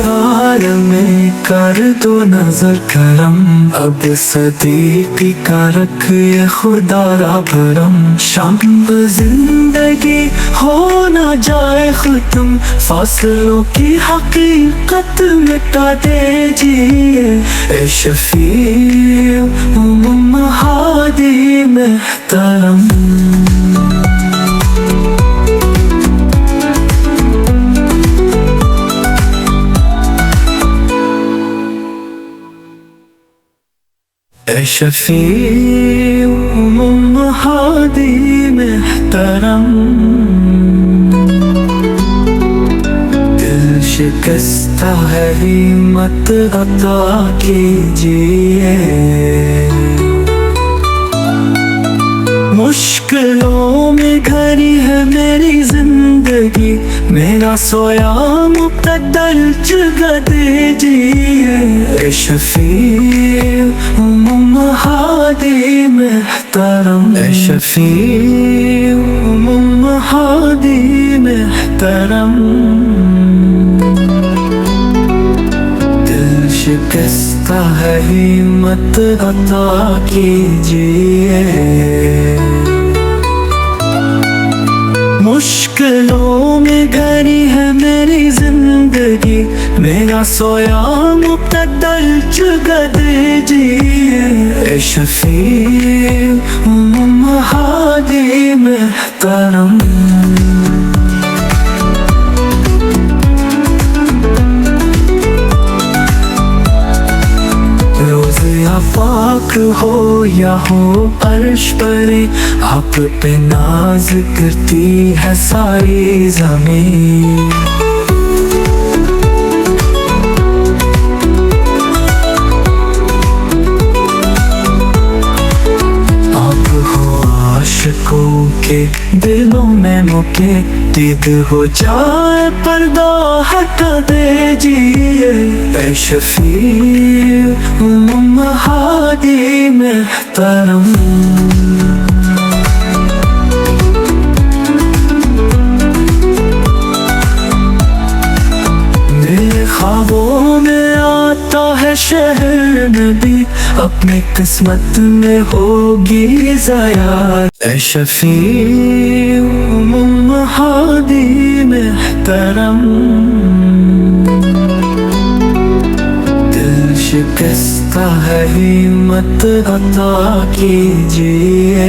हाल में कर दो नजर करम, अब सदीकी का रख ये खुदा रा भरम। शाम जिंदगी हो ना जाए खत्म, फासलों की हकीकत मिटा दीजिए। ए शफीउ महादी मेहतरम। ए शफीउ महादी मेहतरम। दिल शिकस्ता है हिम्मत अता कीजिए। मुश्किलों में घरी है मेरी जिंदगी, मेरा सोया मुक़द्दर जगा दीजिए। ए शफीउ महादी मेहतरम। ए शफीउ महादी मेहतरम। दिल शिकस्ता है हिम्मत अता कीजिए। मुश्किलों में घरी है मेरी जिंदगी, मेरा सोया मुक़द्दर जगा दीजिए। ए शफीउ महादी मेहतरम। आफाक हो या हो अर्श परे, आप पे नाज करती है सारी ज़मीन। आप हो आशिकों के दिलों में मुके, दीद हो जाए पर्दा हटा दीजिए। ए शफीउ महादी मेहतरम। मेरे ख्वाबों में आता है शहर नबी, अपनी किस्मत में होगी ज़ाया। ए शफीउ महादी मेहतरम। दिल शिकस्ता है हिम्मत अता कीजिए।